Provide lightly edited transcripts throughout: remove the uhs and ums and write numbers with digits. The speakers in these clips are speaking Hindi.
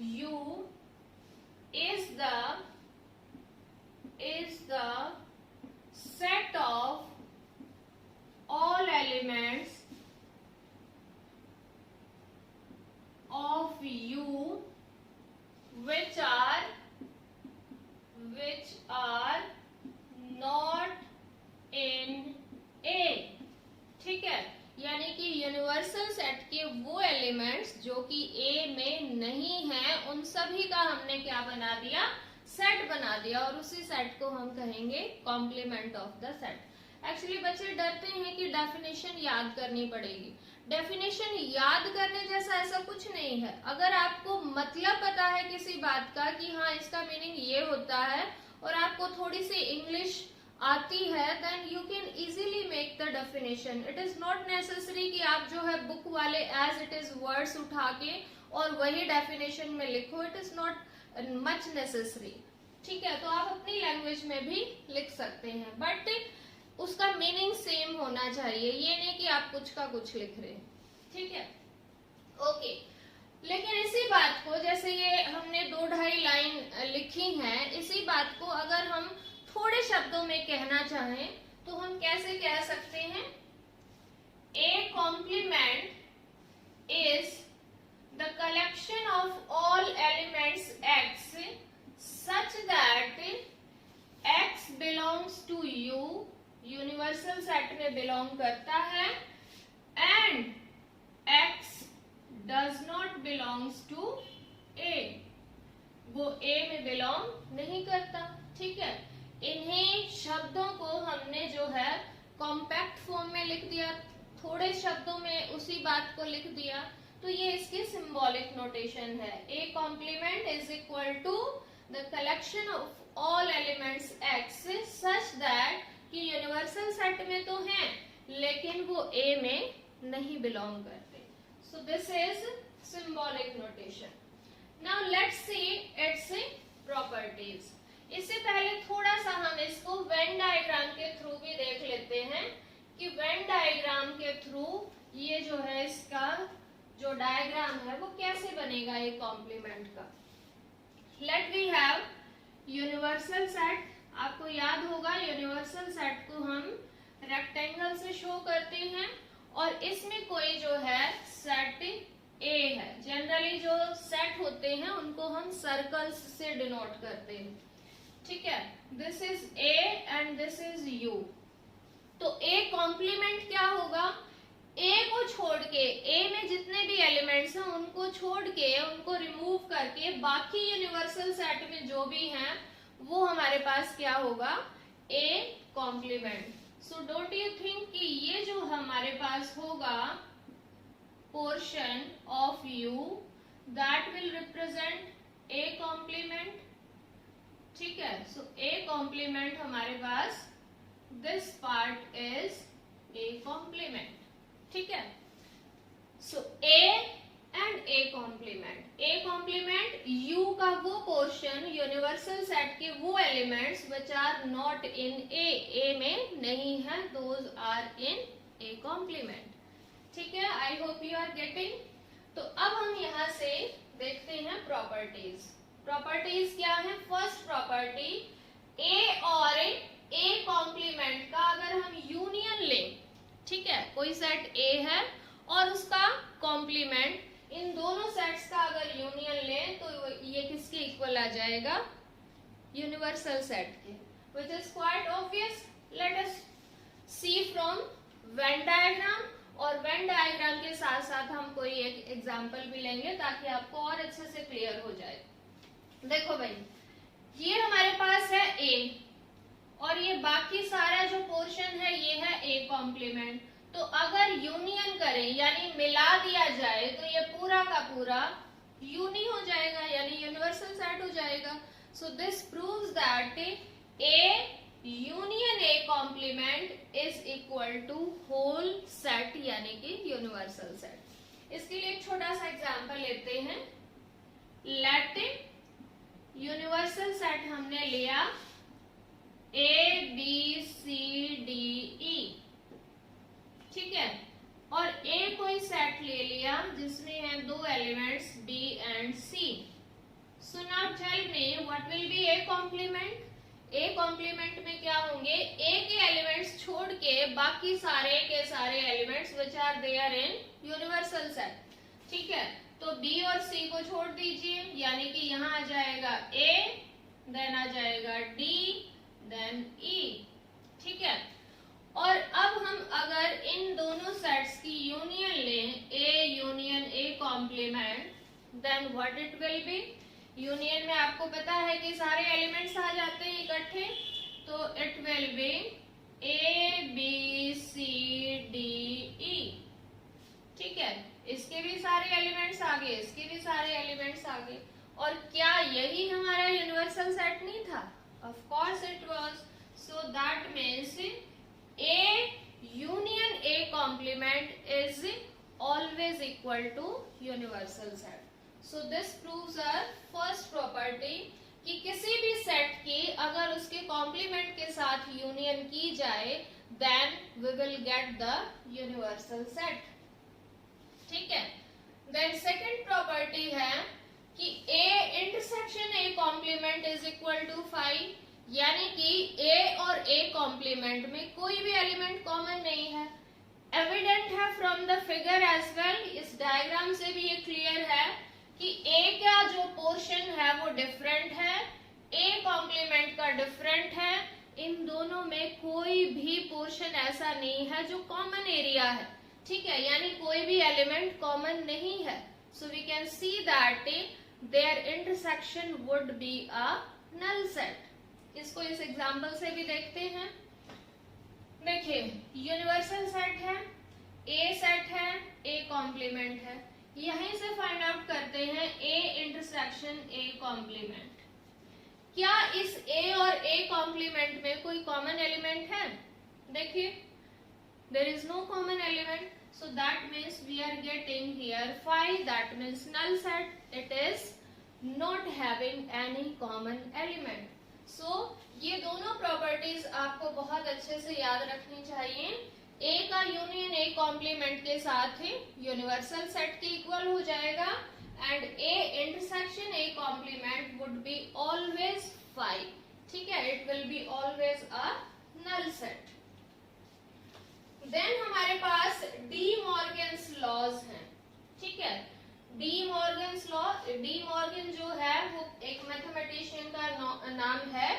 U is the set of all elements of U which are not in A. ठीक है, यानी कि यूनिवर्सल सेट के वो एलिमेंट्स जो कि A में नहीं है, उन सभी का हमने क्या बना दिया, सेट बना दिया, और उसी सेट को हम कहेंगे complement of the set. Actually बच्चे डरते हैं कि डेफिनेशन याद करनी पड़ेगी। डेफिनेशन याद करने जैसा ऐसा कुछ नहीं है। अगर आपको मतलब पता है किसी बात का कि हाँ इसका मीनिंग ये होता है, और आपको थोड़ी सी इंग्लिश आती है, then you can easily make the definition. It is not necessary कि आप जो है बुक वाले एज इट इज वर्ड्स उठा के और वही डेफिनेशन में लिखो। It is not much necessary. ठीक है, तो आप अपनी लैंग्वेज में भी लिख सकते हैं, बट उसका मीनिंग सेम होना चाहिए। ये नहीं कि आप कुछ का कुछ लिख रहे हैं। ठीक है, ओके। लेकिन इसी बात को, जैसे ये हमने 2-2.5 लाइन लिखी है, इसी बात को अगर हम थोड़े शब्दों में कहना चाहें तो हम कैसे कह सकते हैं? A complement is the collection of all elements x such that x belongs to U, universal set में बिलोंग करता है, and x does not belongs to A, वो ए में बिलोंग नहीं करता। ठीक है, इन्हीं शब्दों को हमने जो है कॉम्पैक्ट फॉर्म में लिख दिया, थोड़े शब्दों में उसी बात को लिख दिया, तो ये इसकी सिंबॉलिक नोटेशन है। A complement is equal to the collection of all elements x such that कि यूनिवर्सल सेट में तो हैं लेकिन वो ए में नहीं बिलोंग करते। सो this is symbolic notation. Now let's see its properties. इससे पहले थोड़ा सा हम इसको वेन डायग्राम के थ्रू भी देख लेते हैं कि वेन डायग्राम के थ्रू ये जो है इसका जो डायग्राम है वो कैसे बनेगा ये कॉम्प्लीमेंट का। Let we have universal set. आपको याद होगा यूनिवर्सल सेट को हम रेक्टेंगल से शो करते हैं, और इसमें कोई जो है सेट ए है। जनरली जो सेट होते हैं उनको हम सर्कल्स से डिनोट करते हैं। ठीक है, this is A and this is you. तो ए कॉम्प्लीमेंट क्या होगा? ए को छोड़ के, ए में जितने भी एलिमेंट्स हैं उनको छोड़ के, उनको रिमूव करके बाकी यूनिवर्सल सेट में जो भी हैं वो हमारे पास क्या होगा? A complement. So don't you think कि ये जो हमारे पास होगा portion of U that will represent A complement. ठीक है, सो ए कॉम्प्लीमेंट हमारे पास this part is A complement. ठीक है, so A and A complement. A complement U का वो पोर्शन, यूनिवर्सल सेट के वो elements which are not in A में नहीं है, those are in A complement. ठीक है, I hope you are getting. तो अब हम यहाँ से देखते हैं प्रॉपर्टीज। प्रॉपर्टीज क्या है? फर्स्ट प्रॉपर्टी, ए और ए कॉम्प्लीमेंट का अगर हम यूनियन लें, ठीक है, कोई सेट ए है और उसका कॉम्प्लीमेंट, इन दोनों सेट्स का अगर यूनियन लें तो ये किसके इक्वल आ जाएगा? यूनिवर्सल सेट के, which is quite obvious. Let us see from Venn diagram, और वेन डायग्राम के साथ साथ हम कोई एक एग्जाम्पल भी लेंगे ताकि आपको और अच्छे से क्लियर हो जाए। देखो भाई, ये हमारे पास है ए, और ये बाकी सारा जो पोर्शन है ये है ए कॉम्प्लीमेंट। तो अगर यूनियन करें यानी मिला दिया जाए तो ये पूरा का पूरा यूनी हो जाएगा, यानी यूनिवर्सल सेट हो जाएगा। So this proves that A union A complement is equal to whole set, यानी कि यूनिवर्सल सेट। इसके लिए एक छोटा सा एग्जांपल लेते हैं। लेट यूनिवर्सल सेट हमने लिया ए बी सी डी ई, ठीक है, और ए कोई सेट ले लिया जिसमें है दो elements B and C. So now tell me what will be A complement. A complement में क्या होंगे, ए के एलिमेंट्स छोड़ के बाकी सारे के सारे elements which are there in universal set. ठीक है, तो बी और सी को छोड़ दीजिए, यानी कि यहाँ आ जाएगा ए, देन आ जाएगा डी, देन ई. ठीक है, और अब हम अगर इन दोनों सेट्स की यूनियन लें, A union A complement, then what it will be. Union में आपको पता है कि सारे एलिमेंट्स आ जाते हैं इकट्ठे, तो it will be A B C D E. ठीक है, इसके भी सारे एलिमेंट्स आ गए, इसके भी सारे एलिमेंट्स आ गए. और क्या यही हमारा यूनिवर्सल सेट नहीं था? Of course it was. So that means A union A complement is always equal to universal set. So this proves our first property कि किसी भी सेट की अगर उसके कॉम्प्लीमेंट के साथ यूनियन की जाए then we will get the universal set. ठीक है, then second property है कि A intersection A complement is equal to 5, यानी कि A और A complement में कोई भी एलिमेंट कॉमन नहीं है. एविडेंट है from the figure as well. इस डायग्राम से भी ये क्लियर है कि A का जो पोर्शन है वो डिफरेंट है, A कॉम्प्लीमेंट का डिफरेंट है. इन दोनों में कोई भी पोर्शन ऐसा नहीं है जो कॉमन एरिया है. ठीक है, यानी कोई भी एलिमेंट कॉमन नहीं है. So we can see that their intersection would be a null set. इसको इस एग्जांपल से भी देखते हैं. देखिए, यूनिवर्सल सेट है, A सेट है, A कॉम्प्लीमेंट है. यहीं से फाइंड आउट करते हैं A इंटरसेक्शन A कॉम्प्लीमेंट. क्या इस A और A कॉम्प्लीमेंट में कोई कॉमन एलिमेंट है? देखिए, there is no common element, so that means we are getting here 5, that means null set. It is not having any common element. So ये दोनों प्रॉपर्टीज आपको बहुत अच्छे से याद रखनी चाहिए. A का यूनियन A कॉम्प्लीमेंट के साथ यूनिवर्सल सेट के इक्वल हो जाएगा and A intersection A complement would be always 5. ठीक है, it will be always a null set. Then हमारे पास डी मॉर्गन्स लॉज हैं. ठीक है, De Morgan's law, De Morgan जो है वो एक मैथमेटिशियन का नाम है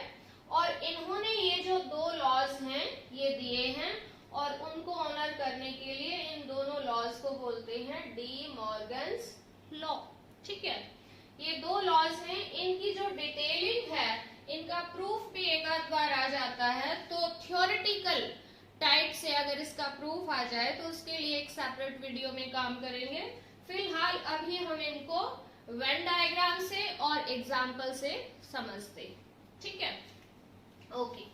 और इन्होंने ये जो दो लॉज हैं ये दिए हैं और उनको ऑनर करने के लिए इन दोनों लॉज को बोलते हैं डी मॉर्गन्स लॉ. ठीक है, ये दो लॉज हैं. इनकी जो डिटेलिंग है, इनका प्रूफ भी एक आध बार आ जाता है, तो थ्योरेटिकल टाइप से अगर इसका प्रूफ आ जाए तो उसके लिए एक सेपरेट वीडियो में काम करेंगे. फिलहाल अभी हम इनको वेन डायग्राम से और एग्जाम्पल से समझते. ठीक है, ओके.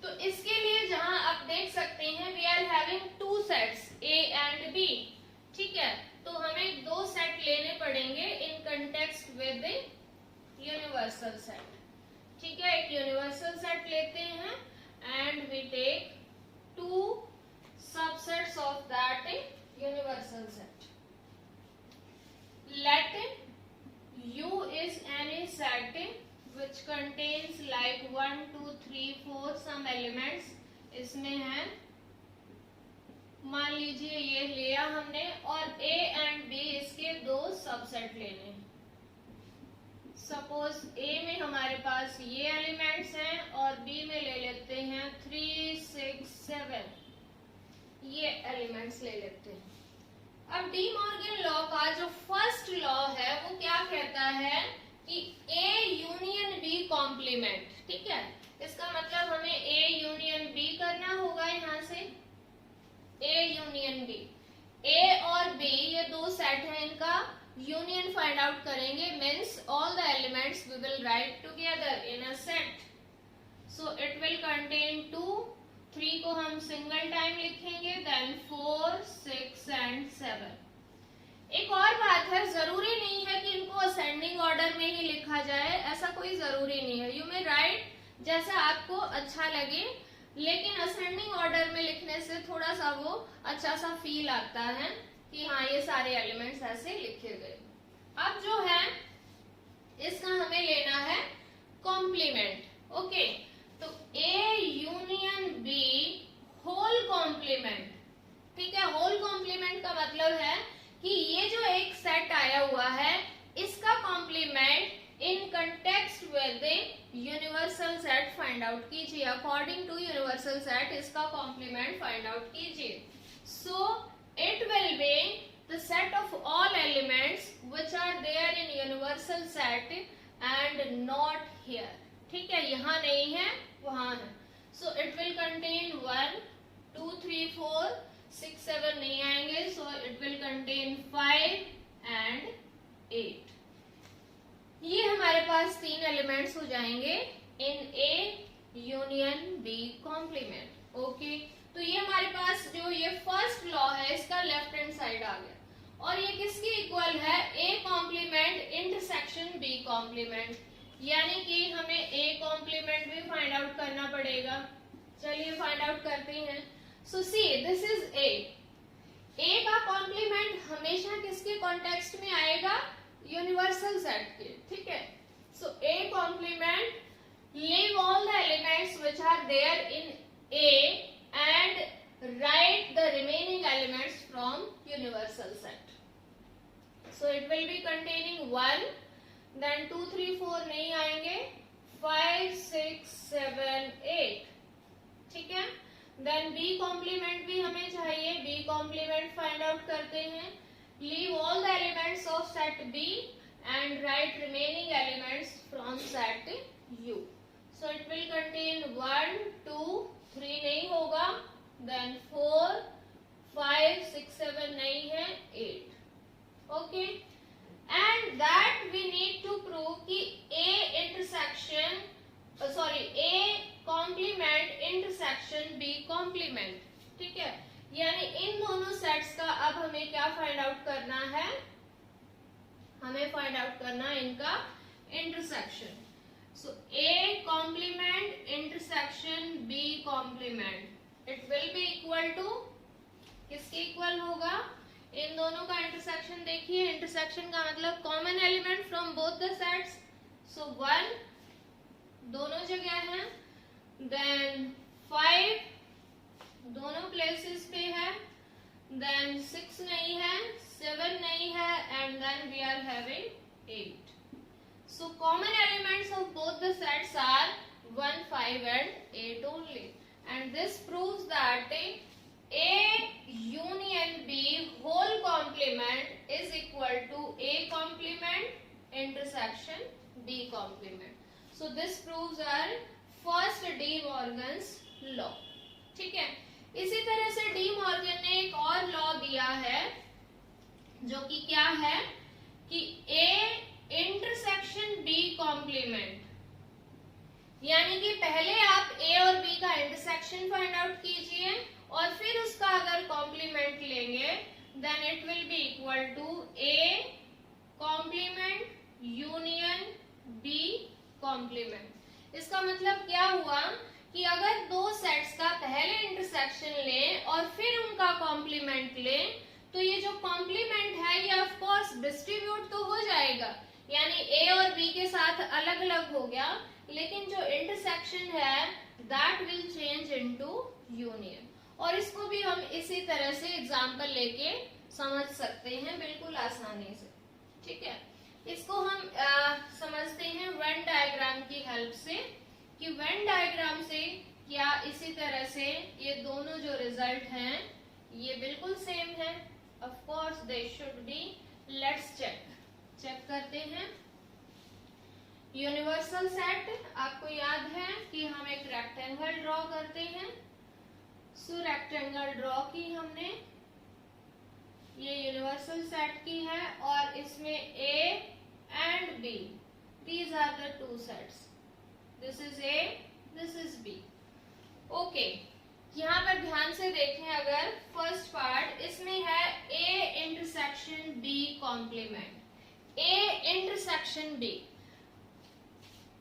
तो इसके लिए जहां आप देख सकते हैं we are having two sets A and B. ठीक है, तो हमें दो सेट लेने पड़ेंगे in context with universal set. ठीक है, एक यूनिवर्सल सेट लेते हैं and we take two subsets of that universal set. Let U is any set which contains like 1, 2, 3, 4 some elements. इसमें है, मान लीजिए ये लिया हमने और A एंड B इसके दो सबसेट लेने हैं. सपोज A में हमारे पास ये एलिमेंट्स हैं और B में ले लेते हैं 3, 6, 7 ये एलिमेंट्स ले लेते हैं. अब डी मॉर्गन लॉ का जो फर्स्ट लॉ है वो क्या कहता है कि A यूनियन B कॉम्प्लीमेंट. ठीक है, इसका मतलब हमें A यूनियन B करना होगा. यहाँ से A यूनियन B, A और B ये दो सेट हैं, इनका यूनियन फाइंड आउट करेंगे. Means all the elements we will write together in a set. So it will contain 2, 3 को हम सिंगल टाइम लिखेंगे, देन 4, 6 एंड 7. एक और बात है, जरूरी नहीं है कि इनको असेंडिंग ऑर्डर में ही लिखा जाए, ऐसा कोई जरूरी नहीं है. यू मे राइट जैसा आपको अच्छा लगे, लेकिन असेंडिंग ऑर्डर में लिखने से थोड़ा सा वो अच्छा सा फील आता है कि हाँ ये सारे एलिमेंट्स ऐसे लिखे गए. अब जो है इसका हमें लेना है कॉम्प्लीमेंट। ओके, तो A union B whole complement. ठीक है, होल कॉम्प्लीमेंट का मतलब है कि ये जो एक सेट आया हुआ है इसका complement in context with universal set find out कीजिए। अकॉर्डिंग टू यूनिवर्सल सेट इसका कॉम्प्लीमेंट फाइंड आउट कीजिए। So it will be the set of all elements which are there in universal set and not here। ठीक है, यहाँ नहीं है वहां है। so it will contain 1 2 3 4 6 7 नहीं आएंगे, so it will contain 5 and 8। ये हमारे पास 3 एलिमेंट्स हो जाएंगे in A union B complement. Okay, तो ये हमारे पास जो ये फर्स्ट लॉ है इसका लेफ्ट हैंड साइड आ गया, और ये किसकी इक्वल है, A complement intersection B complement, यानी कि हमें ए कॉम्प्लीमेंट भी फाइंड आउट करना पड़ेगा। चलिए फाइंड आउट करते हैं। सो सी दिस इज ए का कॉम्प्लीमेंट हमेशा किसके कॉन्टेक्स्ट में आएगा, यूनिवर्सल सेट के। ठीक है, so A complement leave all the elements which are there in A and write the remaining elements from universal set। so it will be containing 1, then 2 3 4 नहीं आएंगे, 5 6 7 8। ठीक है, then b complement भी हमें चाहिए, b complement find out करते हैं। leave all the elements of set b and write remaining elements from set u। so it will contain 1 2 3 नहीं होगा, then 4 5 6 7 नहीं है, 8। Okay, and that we need to prove कि A intersection A complement intersection B complement. ठीक है, यानी इन दोनों सेट्स का अब हमें क्या फाइंड आउट करना है, हमें फाइंड आउट करना है इनका intersection. So A complement intersection B complement, it will be equal to किसके इक्वल होगा, इन दोनों का इंटरसेक्शन देखिए। इंटरसेक्शन का मतलब common element from both the sets. So 1 दोनों जगह है, देन 5 दोनों प्लेसेस पे है, देन 6 नहीं है, 7 नहीं है, and then we are having 8। So common elements of both the sets are 1 5 and 8 only, and this proves that A union B whole complement is equal to A complement intersection B complement। so this proves our first De Morgan's law। ठीक है, इसी तरह से डी मॉर्गन ने एक और लॉ दिया है जो कि क्या है कि A इंटरसेक्शन बी कॉम्प्लीमेंट, यानी कि पहले आप ए और बी का इंटरसेक्शन फाइंड आउट कीजिए और फिर उसका अगर कॉम्प्लीमेंट लेंगे then it will be equal to A complement union B complement. इसका मतलब क्या हुआ कि अगर दो सेट्स का पहले इंटरसेक्शन लें और फिर उनका कॉम्प्लीमेंट लें तो ये जो कॉम्प्लीमेंट है ये ऑफ कोर्स डिस्ट्रीब्यूट तो हो जाएगा, यानी ए और बी के साथ अलग अलग हो गया, लेकिन जो इंटरसेक्शन है that will change into union. और इसको भी हम इसी तरह से एग्जांपल लेके समझ सकते हैं बिल्कुल आसानी से। ठीक है, इसको हम समझते हैं वेन डायग्राम की हेल्प से, कि वेन डायग्राम से क्या इसी तरह से ये दोनों जो रिजल्ट हैं ये बिल्कुल सेम है। Of course they should be. Let's check करते हैं। यूनिवर्सल सेट, आपको याद है कि हम एक रेक्टेंगल ड्रॉ करते हैं। सो रेक्टेंगल ड्रॉ की हमने, ये यूनिवर्सल सेट की है और इसमें A and B, these are the two sets, this is A, this is B. Okay, यहाँ पर ध्यान से देखें, अगर फर्स्ट पार्ट इसमें है A intersection B complement, A intersection B,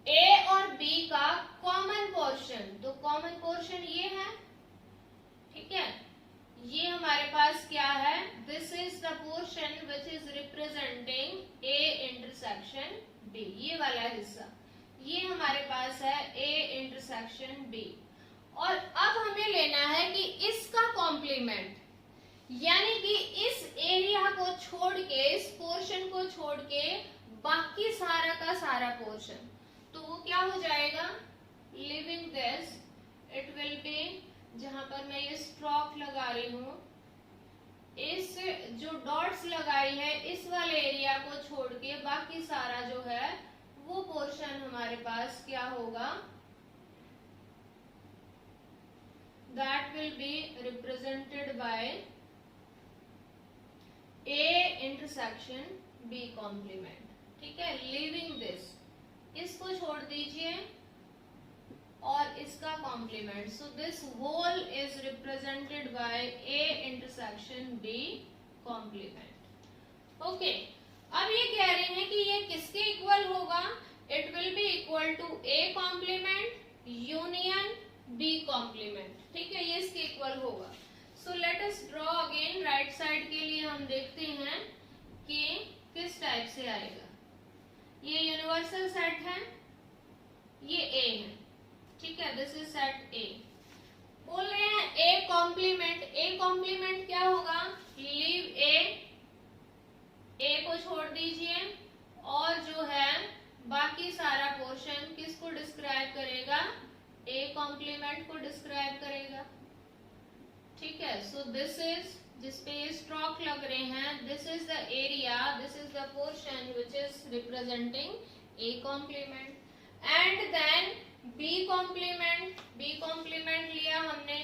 A और बी का कॉमन पोर्शन, तो कॉमन पोर्शन ये है। ठीक है, ये हमारे पास क्या है, this is the portion which is representing A intersection B, ये वाला हिस्सा, ये हमारे पास है ए इंटरसेक्शन बी। और अब हमें लेना है कि इसका कॉम्प्लीमेंट, यानी कि इस एरिया को छोड़ के, इस पोर्शन को छोड़ के बाकी सारा का सारा पोर्शन, तो वो क्या हो जाएगा, living this it will B, जहां पर मैं ये स्ट्रोक लगा रही हूं, इस जो डॉट्स लगाई है इस वाले एरिया को छोड़ के बाकी सारा जो है वो पोर्शन हमारे पास क्या होगा, that will be represented by A intersection B complement. ठीक है, लिविंग दिस, इसको छोड़ दीजिए और इसका complement, so this whole is represented by A intersection B complement. Okay, अब ये कह रहे हैं कि ये किसके इक्वल होगा, it will be equal to A complement union B complement. ठीक है, ये इसके इक्वल होगा। So let us draw again, right side के लिए हम देखते हैं कि किस टाइप से आएगा। ये यूनिवर्सल सेट है, ये ए है, ठीक है, दिस इज सेट ए। बोल रहे हैं ए कॉम्प्लीमेंट, ए कॉम्प्लीमेंट क्या होगा, लीव ए को छोड़ दीजिए और जो है बाकी सारा पोर्शन किसको डिस्क्राइब करेगा, ए कॉम्प्लीमेंट को डिस्क्राइब करेगा। ठीक है, सो दिस इज, जिसपे ये स्ट्रोक लग रहे हैं, this is the area, this is the portion which is representing A complement. And then B complement, B complement लिया हमने,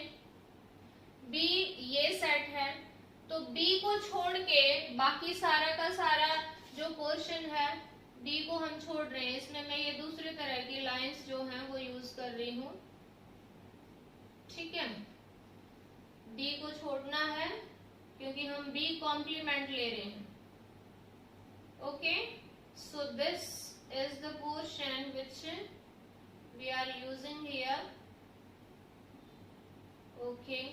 बी ये सेट है, तो बी को छोड़ के बाकी सारा का सारा जो पोर्शन है, बी को हम छोड़ रहे हैं, इसमें मैं ये दूसरे तरह की लाइंस जो हैं वो यूज कर रही हूं। ठीक है, बी को छोड़ना है क्योंकि हम बी कॉम्प्लीमेंट ले रहे हैं। Okay, so this is the portion which we are using here. Okay,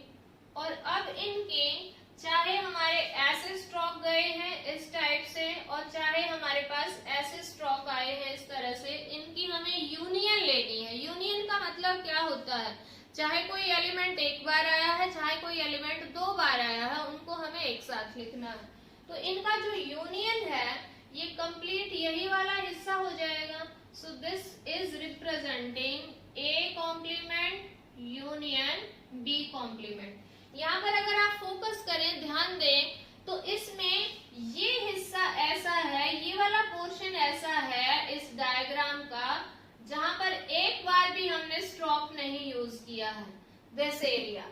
और अब इनके चाहे हमारे ऐसे स्ट्रोक गए हैं इस टाइप से और चाहे हमारे पास ऐसे स्ट्रोक आए हैं इस तरह से, इनकी हमें यूनियन लेनी है। यूनियन का मतलब क्या होता है, चाहे कोई एलिमेंट एक बार आया है, चाहे कोई एलिमेंट दो बार आया है, उनको हमें एक साथ लिखना है। तो इनका जो यूनियन है ये कंप्लीट यही वाला हिस्सा हो जाएगा। So this is representing A complement union B complement। यहाँ पर अगर आप फोकस करें, ध्यान दें, तो इसमें ये हिस्सा ऐसा है, ये वाला पोर्शन ऐसा है इस डायग्राम का, जहां पर एक बार भी हमने स्ट्रोक नहीं यूज किया है, दिस एरिया।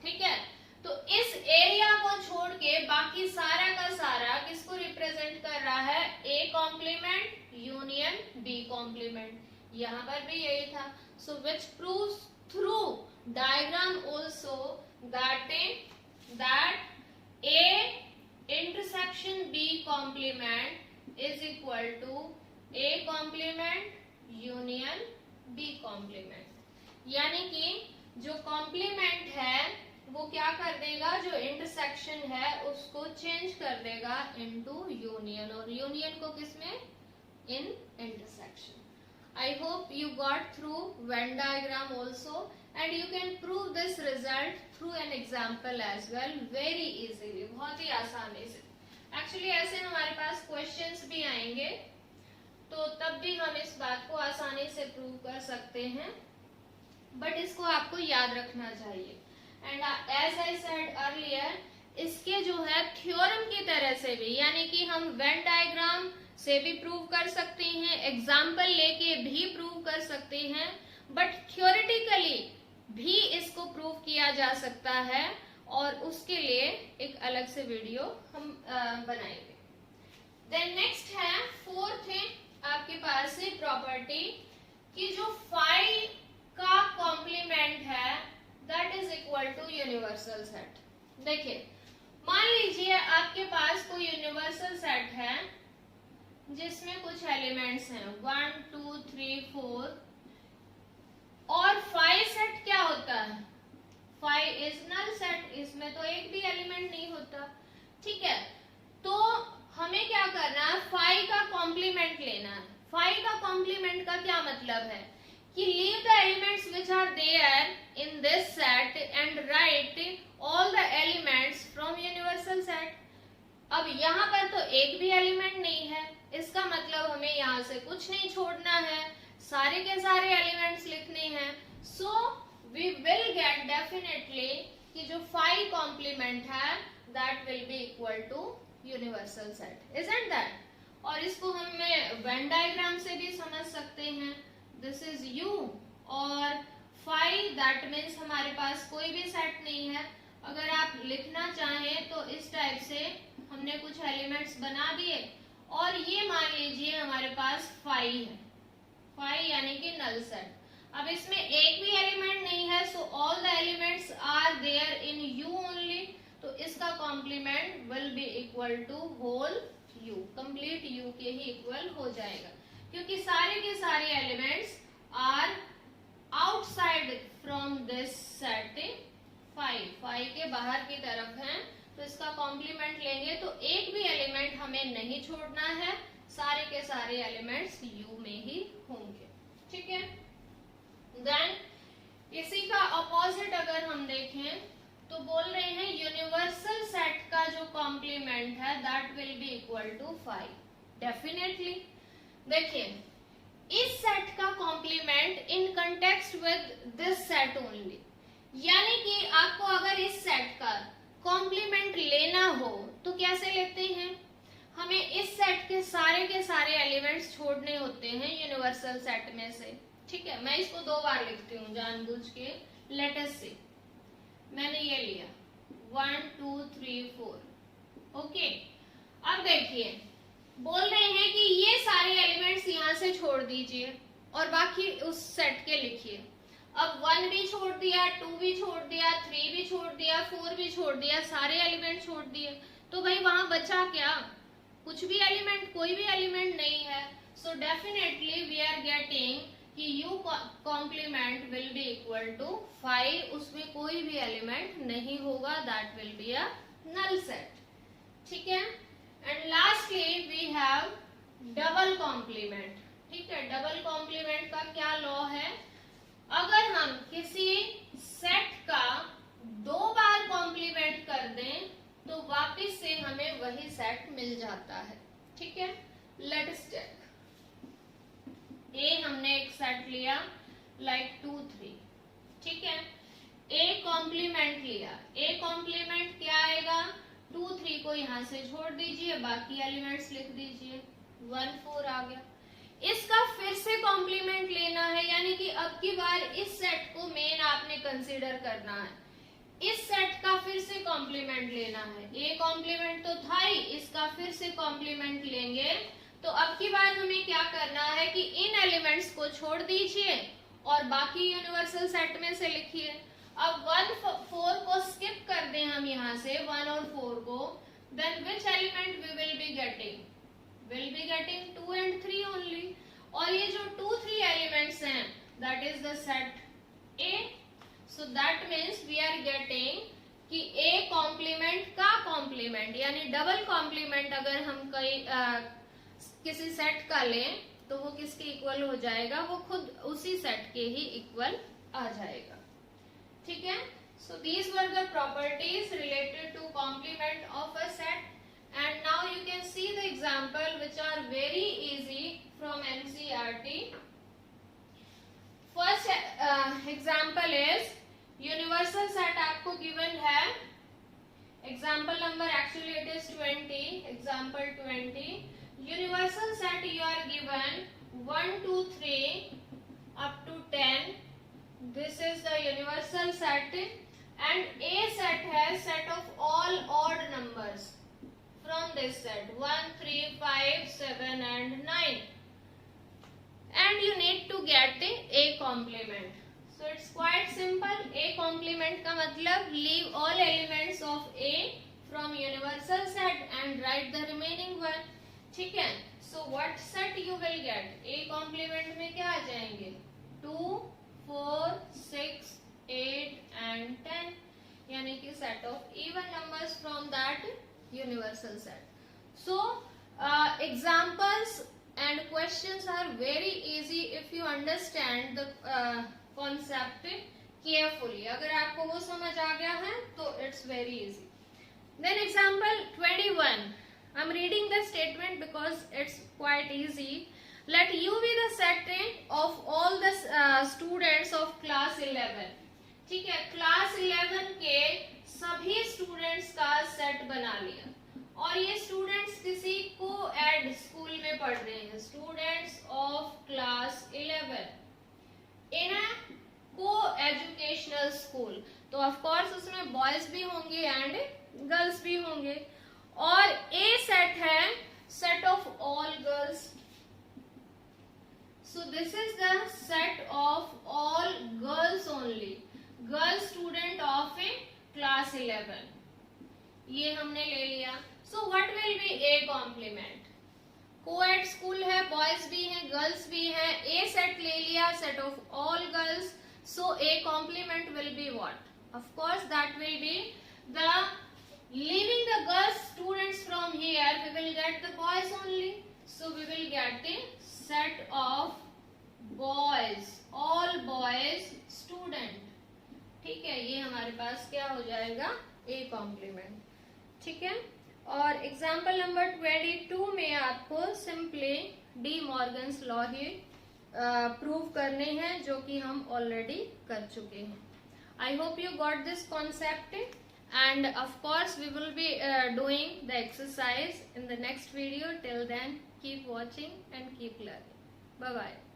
ठीक है, तो इस एरिया को छोड़ के बाकी सारा का सारा किसको रिप्रेजेंट कर रहा है, A complement union B complement. यहां पर भी यही था। So which proves through diagram also that A intersection B complement is equal to A complement union B complement. यानी कि जो कॉम्प्लीमेंट है वो क्या कर देगा, जो इंटरसेक्शन है उसको चेंज कर देगा इनटू यूनियन, और यूनियन को किसमें, इन intersection. I hope you got through Venn diagram also, and you can prove this result through an example as well very easily, बहुत ही आसानी से। Actually ऐसे हमारे पास questions भी आएंगे तो तब भी हम इस बात को आसानी से प्रूव कर सकते हैं, बट इसको आपको याद रखना चाहिए। And as I said earlier, इसके जो है थ्योरम की तरह से भी, यानी कि हम वेन डायग्राम से भी प्रूव कर सकते हैं, एग्जाम्पल लेके भी प्रूव कर सकते हैं, बट थ्योरेटिकली भी इसको प्रूव किया जा सकता है, और उसके लिए एक अलग से वीडियो हम बनाएंगे। देन नेक्स्ट है फोर्थ है आपके पास से प्रॉपर्टी कि जो फाई का कॉम्प्लीमेंट है that is equal to universal set. देखिए, मान लीजिए आपके पास कोई यूनिवर्सल सेट है जिसमें कुछ एलिमेंट्स हैं 1 2 3 4, और फाई सेट क्या होता है, फाई इज नल सेट, इसमें तो एक भी एलिमेंट नहीं होता। ठीक है, तो हमें क्या करना है, फाई का कॉम्प्लीमेंट लेना है। फाई कॉम्प्लीमेंट का क्या मतलब है कि leave the elements which are there in this set and write all the elements from universal set. अब यहाँ पर तो एक भी एलिमेंट नहीं है, इसका मतलब हमें यहाँ से कुछ नहीं छोड़ना है, सारे के सारे एलिमेंट्स लिखने हैं। So we will get definitely कि जो फाई कॉम्प्लीमेंट है that will be equal to universal set, isn't that? और इसको हमें वेन डायग्राम से भी समझ सकते हैं। दिस इज यू और फाई, दैट मीन्स हमारे पास कोई भी सेट नहीं है। अगर आप लिखना चाहें तो इस टाइप से हमने कुछ एलिमेंट्स बना दिए और ये मान लीजिए हमारे पास फाई है, फाई यानी कि नल सेट। अब इसमें एक भी एलिमेंट नहीं है, so all the elements are there in U only, तो इसका complement will be equal to whole U, complete U के ही इक्वल हो जाएगा, क्योंकि सारे के सारे elements are outside from this set phi, phi के बाहर की तरफ हैं, तो इसका कॉम्प्लीमेंट लेंगे तो एक भी एलिमेंट हमें नहीं छोड़ना है, सारे के सारे एलिमेंट्स यू में ही होंगे, ठीक है। देन इसी का ऑपोजिट अगर हम देखें तो बोल रहे हैं यूनिवर्सल सेट का जो कॉम्प्लीमेंट है that will be equal to five. Definitely देखिए इस सेट का complement in context with this set only, यानी कि आपको अगर इस सेट का कॉम्प्लीमेंट लेना हो तो कैसे लेते हैं, हमें इस सेट के सारे एलिमेंट्स छोड़ने होते हैं यूनिवर्सल सेट में से, ठीक है। मैं इसको दो बार लिखती हूँ जानबूझ के। लेट अस सी, मैंने ये लिया 1 2 3 4, ओके। अब देखिए बोल रहे हैं कि ये सारे एलिमेंट्स यहाँ से छोड़ दीजिए और बाकी उस सेट के लिखिए। अब 1 भी छोड़ दिया, 2 भी छोड़ दिया, 3 भी छोड़ दिया, 4 भी छोड़ दिया, सारे एलिमेंट छोड़ दिए, तो भाई वहां बचा क्या? कुछ भी एलिमेंट, कोई भी एलिमेंट नहीं है। So definitely we are getting कि u complement will be equal to 5, उसमें कोई भी एलिमेंट नहीं होगा, that will be a null set, ठीक है। And lastly we have double complement, ठीक है। डबल कॉम्प्लीमेंट का क्या लॉ है, अगर हम किसी सेट का 2 बार कॉम्प्लीमेंट कर दें तो वापस से हमें वही सेट मिल जाता है, ठीक है। Let's check. ए हमने एक सेट लिया लाइक 2 3, ठीक है। ए कॉम्प्लीमेंट लिया, ए कॉम्प्लीमेंट क्या आएगा, 2 3 को यहाँ से छोड़ दीजिए, बाकी एलिमेंट्स लिख दीजिए, 1 4 आ गया। इसका फिर से कॉम्प्लीमेंट लेना है, यानी कि अब की बार इस सेट को मेन आपने कंसीडर करना है, इस सेट का फिर से कॉम्प्लीमेंट लेना है। ए कॉम्प्लीमेंट तो था ही, इसका फिर से कॉम्प्लीमेंट लेंगे तो अब की बार हमें क्या करना है कि इन एलिमेंट्स को छोड़ दीजिए और बाकी यूनिवर्सल सेट में से लिखिए। अब 1 4 को स्किप कर दें हम यहाँ से, 1 और 4 को, then which element we will be getting, will be getting 2 and 3 only. और ये जो 2 3 एलिमेंट्स हैं that is the set A, so that means we are getting कि ए कॉम्प्लीमेंट का कॉम्प्लीमेंट यानी डबल कॉम्प्लीमेंट अगर हम किसी सेट का लें तो वो किसके इक्वल हो जाएगा, वो खुद उसी सेट के ही इक्वल आ जाएगा, ठीक है। So these were the properties related to complement of a set, and now you can see the example which are very easy from NCERT. First example is universal set आपको given है, example number actually it is 20, example 20. Universal set you are given 1 2 3 up to 10. This is the universal set and A set has set of all odd numbers from this set 1 3 5 7 and 9, and you need to get the A complement. So it's quite simple. A complement का मतलब leave all elements of A from universal set and write the remaining one, ठीक है। So what set you will get, A complement में क्या आ जाएंगे, 2 4 6 8 and 10, यानी कि set of even numbers from that universal set. So examples and questions are very easy if you understand the concept carefully. अगर आपको वो समझ आ गया है तो it's very easy. Then example 21. I'm reading the statement because it's quite easy. Let U be the set of all the students of class 11. ठीक है, क्लास 11 के सभी स्टूडेंट्स का सेट बना लिया और ये स्टूडेंट्स किसी को एड स्कूल में पढ़ रहे हैं, students of class 11 in a coeducational school. तो ऑफ कोर्स उसमें बॉयज भी होंगे एंड गर्ल्स भी होंगे और ए सेट है set of all girls. So this is the set of all girls only, girl student of a class 11. ये हमने ले लिया. So what will be A complement. Coed school है, बॉयज भी हैं, गर्ल्स भी हैं. ए सेट ले लिया, set of all girls. So A complement will be what? Of course that will be the leaving the girls students from here, we will get the boys only. So we will get the set of boys, all boys student. ठीक है, ये हमारे पास क्या हो जाएगा? A complement. ठीक है. और एग्जाम्पल नंबर 22 में आपको सिंपली डी मॉर्गन्स लॉ ही प्रूव करने हैं जो कि हम ऑलरेडी कर चुके हैं. I hope you got this concept. And of course we will be doing the exercise in the next video. Till then, keep watching and keep learning. Bye bye.